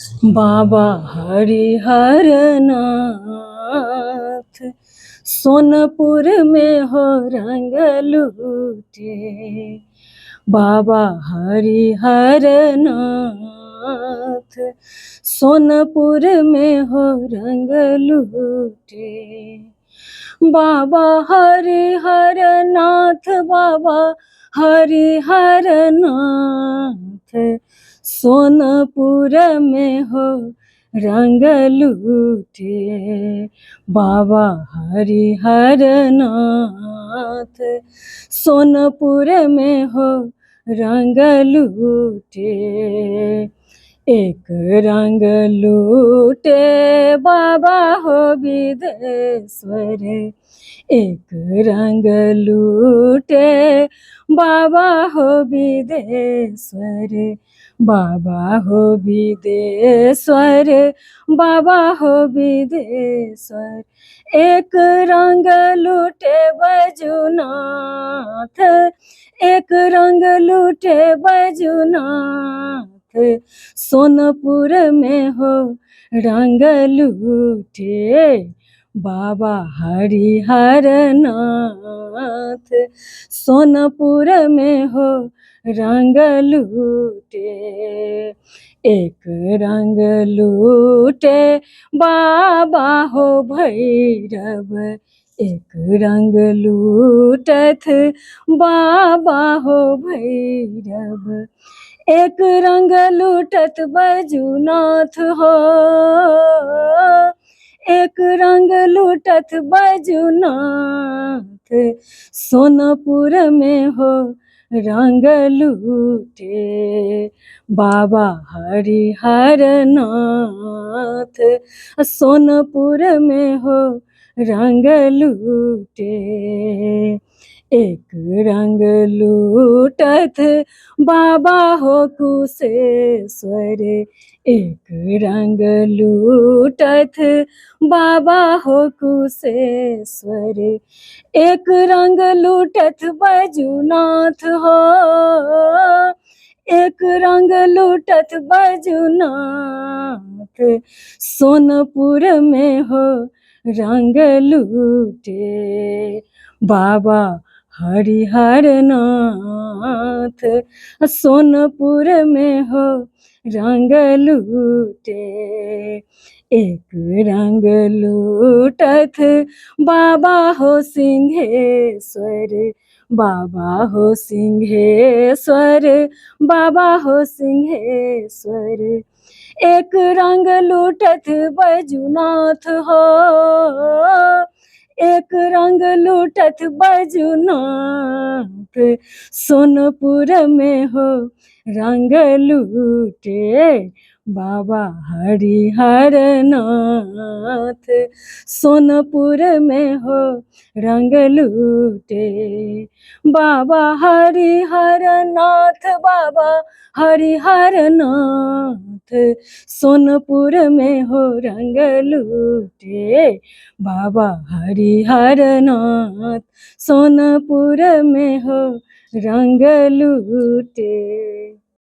बाबा हरिहरनाथ सोनपुर में हो रंग लूटे। बाबा हरिहरनाथ सोनपुर में हो रंग लूटे। बाबा हरिहरनाथ बाबा हरिहरनाथ सोनपुर में हो रंग लूटे। बाबा हरिहरनाथ सोनपुर में हो रंग लूटे। एक रंग लूटे बाबा हो विदेश्वर। एक रंग लूटे बाबा हो विदेश्वर। बाबा हो विदेश्वर। बाबा हो विदेश्वर। एक रंग लूटे बैजूनाथ। एक रंग लूटे बैजूनाथ सोनपुर में हो रंग लूटे। बाबा हरिहरनाथ सोनपुर में हो रंग लूटे। एक रंग लूटे बाबा हो भैरव। एक रंग लूटथ बाबा हो भैरव। एक रंग लूटत बैजूनाथ हो। एक रंग लूटत बैजूनाथ सोनपुर में हो रंग लूटे। बाबा हरिहरनाथ सोनपुर में हो रंग लूटे। एक रंग लूटथ बाबा हो कुशेश्वर। एक रंग लूटथ बाबा हो कुशेश्वर। एक रंग लूटथ बैजूनाथ हो। एक रंग लूटथ बैजूनाथ सोनपुर में हो रंग लूटे। बाबा हरिहरनाथ सोनपुर में हो रंग लूटे। एक रंग लूटथ बाबा हो सिंहेश्वर। बाबा हो सिंहेश्वर। बाबा हो सिंहेश्वर। एक रंग लूटथ बैजूनाथ हो। एक रंग लूटथ बैजूनाथ सोनपुर में हो रंग लूटे। बाबा हरिहरनाथ सोनपुर में हो रंग लूटे। बाबा हरिहरनाथ बाबा हरिहरनाथ सोनपुर में हो रंग लूटे। बाबा हरिहरनाथ सोनपुर में हो रंग लूटे।